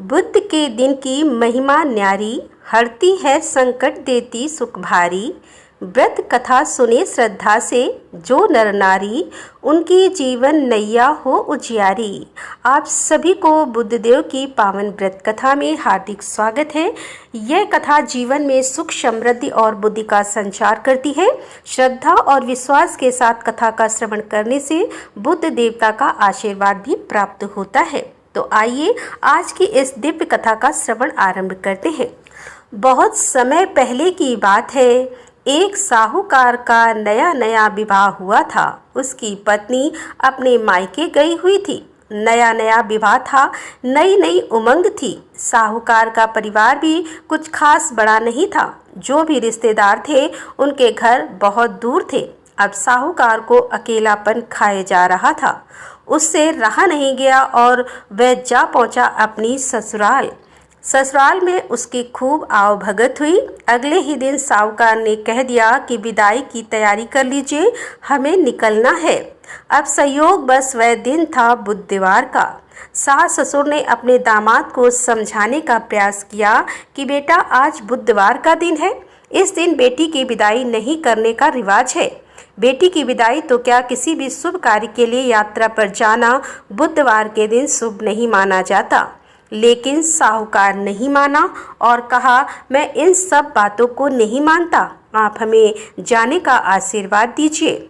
बुद्ध के दिन की महिमा न्यारी, हरती है संकट देती सुख भारी। व्रत कथा सुने श्रद्धा से जो नर नारी, उनकी जीवन नैया हो उजियारी। आप सभी को बुद्धदेव की पावन व्रत कथा में हार्दिक स्वागत है। यह कथा जीवन में सुख समृद्धि और बुद्धि का संचार करती है। श्रद्धा और विश्वास के साथ कथा का श्रवण करने से बुद्ध देवता का आशीर्वाद भी प्राप्त होता है। तो आइए आज की इस दिव्य कथा का श्रवण आरंभ करते हैं। बहुत समय पहले की बात है। एक साहूकार का नया नया विवाह हुआ था। उसकी पत्नी अपने मायके गई हुई थी। नया नया विवाह था, नई नई उमंग थी। साहूकार का परिवार भी कुछ खास बड़ा नहीं था। जो भी रिश्तेदार थे उनके घर बहुत दूर थे। अब साहूकार को अकेलापन खाए जा रहा था। उससे रहा नहीं गया और वह जा पहुंचा अपनी ससुराल। ससुराल में उसकी खूब आवभगत हुई। अगले ही दिन साहूकार ने कह दिया कि विदाई की तैयारी कर लीजिए, हमें निकलना है। अब संयोग बस वह दिन था बुधवार का। सास ससुर ने अपने दामाद को समझाने का प्रयास किया कि बेटा, आज बुधवार का दिन है। इस दिन बेटी की विदाई नहीं करने का रिवाज है। बेटी की विदाई तो क्या, किसी भी शुभ कार्य के लिए यात्रा पर जाना बुधवार के दिन शुभ नहीं माना जाता। लेकिन साहूकार नहीं माना और कहा, मैं इन सब बातों को नहीं मानता, आप हमें जाने का आशीर्वाद दीजिए।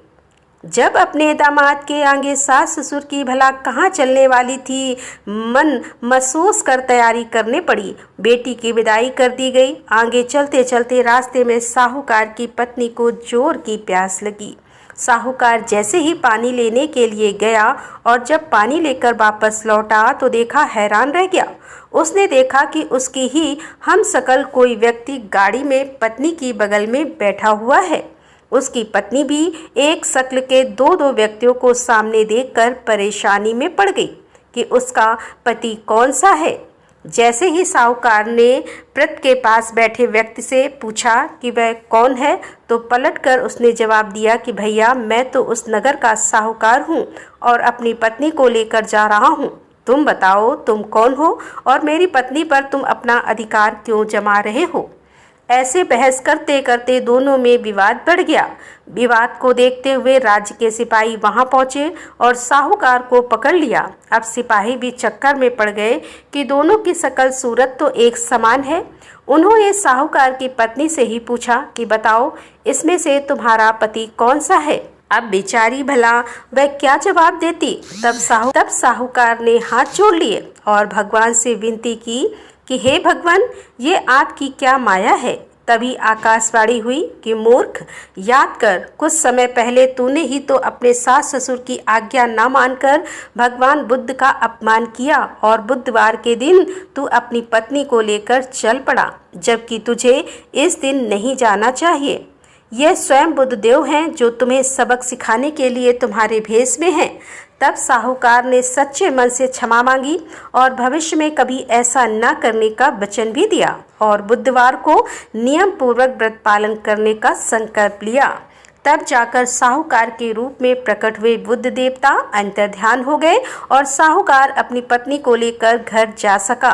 जब अपने दामाद के आगे सास ससुर की भला कहाँ चलने वाली थी, मन महसूस कर तैयारी करने पड़ी। बेटी की विदाई कर दी गई। आगे चलते चलते रास्ते में साहूकार की पत्नी को जोर की प्यास लगी। साहूकार जैसे ही पानी लेने के लिए गया और जब पानी लेकर वापस लौटा तो देखा, हैरान रह गया। उसने देखा कि उसकी ही हम सकल कोई व्यक्ति गाड़ी में पत्नी की बगल में बैठा हुआ है। उसकी पत्नी भी एक शक्ल के दो व्यक्तियों को सामने देखकर परेशानी में पड़ गई कि उसका पति कौन सा है। जैसे ही साहूकार ने व्रत के पास बैठे व्यक्ति से पूछा कि वह कौन है, तो पलटकर उसने जवाब दिया कि भैया, मैं तो उस नगर का साहूकार हूँ और अपनी पत्नी को लेकर जा रहा हूँ। तुम बताओ, तुम कौन हो और मेरी पत्नी पर तुम अपना अधिकार क्यों जमा रहे हो। ऐसे बहस करते करते दोनों में विवाद बढ़ गया। विवाद को देखते हुए राज्य के सिपाही वहां पहुंचे और साहूकार को पकड़ लिया। अब सिपाही भी चक्कर में पड़ गए कि दोनों की शकल सूरत तो एक समान है। उन्होंने साहूकार की पत्नी से ही पूछा कि बताओ, इसमें से तुम्हारा पति कौन सा है। अब बेचारी भला वह क्या जवाब देती। तब साहूकार ने हाथ जोड़ लिए और भगवान से विनती की कि हे भगवान, ये आपकी क्या माया है। तभी आकाशवाणी हुई कि मूर्ख, याद कर, कुछ समय पहले तूने ही तो अपने सास ससुर की आज्ञा न मानकर भगवान बुद्ध का अपमान किया और बुधवार के दिन तू अपनी पत्नी को लेकर चल पड़ा, जबकि तुझे इस दिन नहीं जाना चाहिए। यह स्वयं बुद्धदेव हैं जो तुम्हें सबक सिखाने के लिए तुम्हारे भेष में हैं। तब साहूकार ने सच्चे मन से क्षमा मांगी और भविष्य में कभी ऐसा न करने का वचन भी दिया और बुधवार को नियम पूर्वक व्रत पालन करने का संकल्प लिया। तब जाकर साहूकार के रूप में प्रकट हुए बुद्ध देवता अंतर्ध्यान हो गए और साहूकार अपनी पत्नी को लेकर घर जा सका।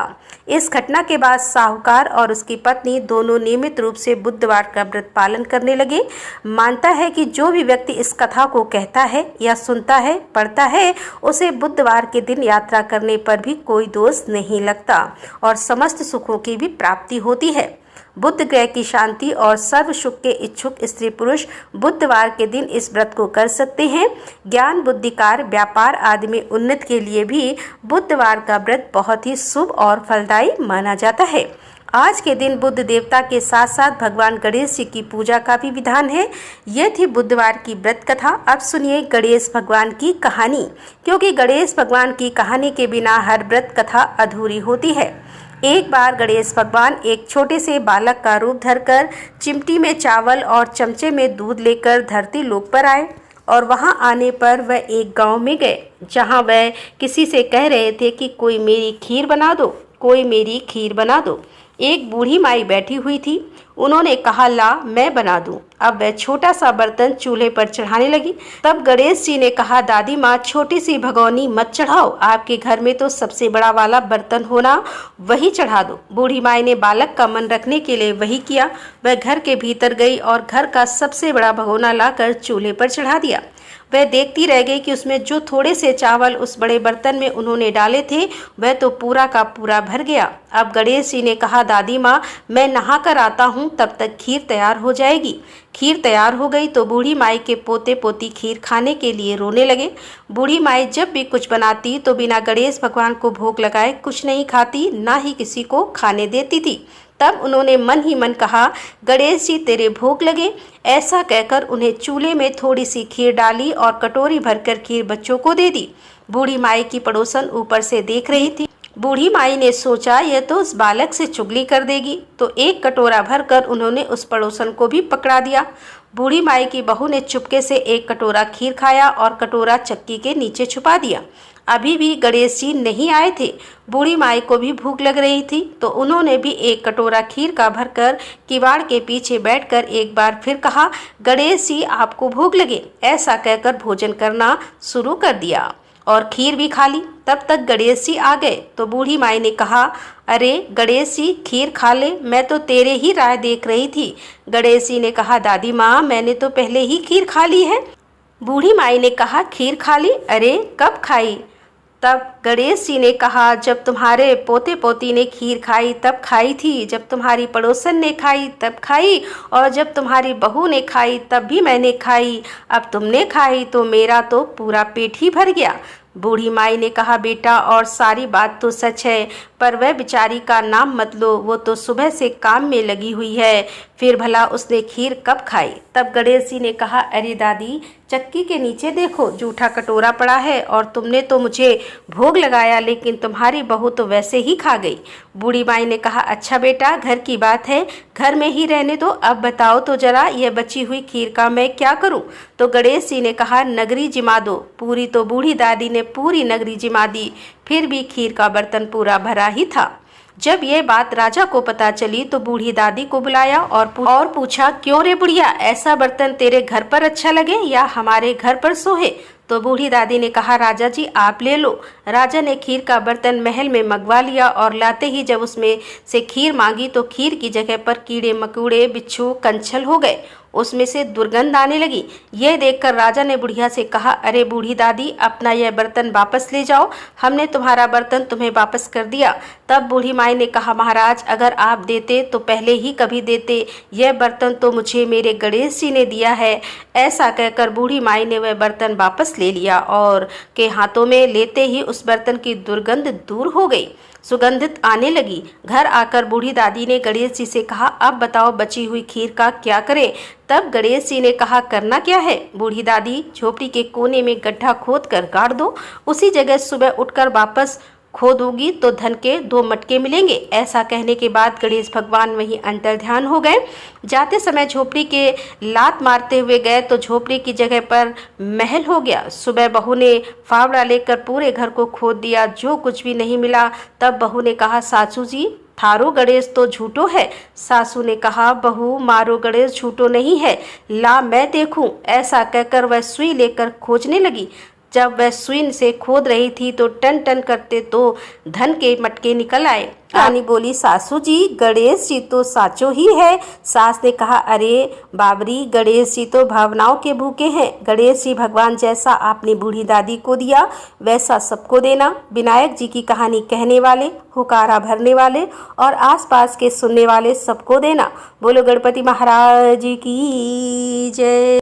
इस घटना के बाद साहूकार और उसकी पत्नी दोनों नियमित रूप से बुधवार का व्रत पालन करने लगे। मानता है कि जो भी व्यक्ति इस कथा को कहता है या सुनता है, पढ़ता है, उसे बुधवार के दिन यात्रा करने पर भी कोई दोष नहीं लगता और समस्त सुखों की भी प्राप्ति होती है। बुध ग्रह की शांति और सर्व सुख के इच्छुक स्त्री पुरुष बुधवार के दिन इस व्रत को कर सकते हैं। ज्ञान, बुद्धि, कार्य, व्यापार आदि में उन्नति के लिए भी बुधवार का व्रत बहुत ही शुभ और फलदायी माना जाता है। आज के दिन बुद्ध देवता के साथ साथ भगवान गणेश जी की पूजा का भी विधान है। यह थी बुधवार की व्रत कथा। अब सुनिए गणेश भगवान की कहानी, क्योंकि गणेश भगवान की कहानी के बिना हर व्रत कथा अधूरी होती है। एक बार गणेश भगवान एक छोटे से बालक का रूप धरकर चिमटी में चावल और चमचे में दूध लेकर धरती लोक पर आए और वहां आने पर वह एक गांव में गए, जहां वह किसी से कह रहे थे कि कोई मेरी खीर बना दो, कोई मेरी खीर बना दो। एक बूढ़ी माई बैठी हुई थी। उन्होंने कहा, ला मैं बना दूं। अब वह छोटा सा बर्तन चूल्हे पर चढ़ाने लगी। तब गणेश जी ने कहा, दादी माँ छोटी सी भगोनी मत चढ़ाओ, आपके घर में तो सबसे बड़ा वाला बर्तन होना, वही चढ़ा दो। बूढ़ी माई ने बालक का मन रखने के लिए वही किया। वह घर के भीतर गई और घर का सबसे बड़ा भगोना लाकर चूल्हे पर चढ़ा दिया। वह देखती रह गई कि उसमें जो थोड़े से चावल उस बड़े बर्तन में उन्होंने डाले थे वह तो पूरा का पूरा भर गया। अब गणेश जी ने कहा, दादी माँ मैं नहा कर आता हूँ, तब तक खीर तैयार हो जाएगी। खीर तैयार हो गई तो बूढ़ी माई के पोते पोती खीर खाने के लिए रोने लगे। बूढ़ी माई जब भी कुछ बनाती तो बिना गणेश भगवान को भोग लगाए कुछ नहीं खाती, ना ही किसी को खाने देती थी। तब उन्होंने मन ही मन कहा, गणेश जी तेरे भोग लगे। ऐसा कहकर उन्हें चूल्हे में थोड़ी सी खीर डाली और कटोरी भरकर खीर बच्चों को दे दी। बूढ़ी माई की पड़ोसन ऊपर से देख रही थी। बूढ़ी माई ने सोचा, यह तो उस बालक से चुगली कर देगी, तो एक कटोरा भरकर उन्होंने उस पड़ोसन को भी पकड़ा दिया। बूढ़ी माई की बहू ने चुपके से एक कटोरा खीर खाया और कटोरा चक्की के नीचे छुपा दिया। अभी भी गणेश जी नहीं आए थे। बूढ़ी माई को भी भूख लग रही थी, तो उन्होंने भी एक कटोरा खीर का भरकर किवाड़ के पीछे बैठकर एक बार फिर कहा, गणेश जी आपको भूख लगे। ऐसा कहकर भोजन करना शुरू कर दिया और खीर भी खा ली। तब तक गणेश जी आ गए तो बूढ़ी माई ने कहा, अरे गणेश जी खीर खा ले, मैं तो तेरे ही राह देख रही थी। गणेश जी ने कहा, दादी माँ मैंने तो पहले ही खीर खा ली है। बूढ़ी माई ने कहा, खीर खा ली? अरे कब खाई? तब गणेश जी ने कहा, जब तुम्हारे पोते पोती ने खीर खाई तब खाई थी, जब तुम्हारी पड़ोसन ने खाई तब खाई, और जब तुम्हारी बहू ने खाई तब भी मैंने खाई। अब तुमने खाई तो मेरा तो पूरा पेट ही भर गया। बूढ़ी माई ने कहा, बेटा और सारी बात तो सच है, पर वह बेचारी का नाम मत लो, वो तो सुबह से काम में लगी हुई है, फिर भला उसने खीर कब खाई? तब गणेश जी ने कहा, अरे दादी चक्की के नीचे देखो जूठा कटोरा पड़ा है, और तुमने तो मुझे भोग लगाया लेकिन तुम्हारी बहू तो वैसे ही खा गई। बूढ़ी माई ने कहा, अच्छा बेटा घर की बात है, घर में ही रहने दो। अब बताओ तो जरा यह बची हुई खीर का मैं क्या करूं? तो गणेश जी ने कहा, नगरी जिमा दो। पूरी तो बूढ़ी दादी ने पूरी नगरी जिमा दी, फिर भी खीर का बर्तन पूरा भरा ही था। जब यह बात राजा को पता चली तो बूढ़ी दादी को बुलाया और पूछा, क्यों रे बुढ़िया, ऐसा बर्तन तेरे घर पर अच्छा लगे या हमारे घर पर सोहे? तो बूढ़ी दादी ने कहा, राजा जी आप ले लो। राजा ने खीर का बर्तन महल में मंगवा लिया और लाते ही जब उसमें से खीर मांगी तो खीर की जगह पर कीड़े मकोड़े बिच्छू कंछल हो गए, उसमें से दुर्गंध आने लगी। यह देखकर राजा ने बुढ़िया से कहा, अरे बूढ़ी दादी अपना यह बर्तन वापस ले जाओ, हमने तुम्हारा बर्तन तुम्हें वापस कर दिया। तब बूढ़ी माई ने कहा, महाराज अगर आप देते तो पहले ही कभी देते, यह बर्तन तो मुझे मेरे गणेश जी ने दिया है। ऐसा कहकर बूढ़ी माई ने वह बर्तन वापस ले लिया और के हाथों में लेते ही उस बर्तन की दुर्गंध दूर हो गई, सुगंधित आने लगी। घर आकर बूढ़ी दादी ने गणेश जी से कहा, अब बताओ बची हुई खीर का क्या करें? तब गणेश जी ने कहा, करना क्या है? बूढ़ी दादी झोपड़ी के कोने में गड्ढा खोद कर गाड़ दो, उसी जगह सुबह उठकर वापस खोदोगी तो धन के 2 मटके मिलेंगे। ऐसा कहने के बाद गणेश भगवान वहीं अंतर ध्यान हो गए। जाते समय झोपड़ी के लात मारते हुए गए तो झोपड़ी की जगह पर महल हो गया। सुबह बहू ने फावड़ा लेकर पूरे घर को खोद दिया, जो कुछ भी नहीं मिला। तब बहू ने कहा, सासू जी थारो गणेश तो झूठो है। सासू ने कहा, बहू मारो गणेश झूठो नहीं है, ला मैं देखूं। ऐसा कहकर वह सुई लेकर खोजने लगी। जब वह सुई से खोद रही थी तो टन टन करते तो धन के मटके निकल आए। रानी बोली, सासू जी गणेश जी तो साचो ही है। सास ने कहा, अरे बाबरी गणेश जी तो भावनाओं के भूखे हैं। गणेश जी भगवान जैसा आपने बूढ़ी दादी को दिया वैसा सबको देना। विनायक जी की कहानी कहने वाले, हुकारा भरने वाले और आसपास के सुनने वाले सबको देना। बोलो गणपति महाराज की जय।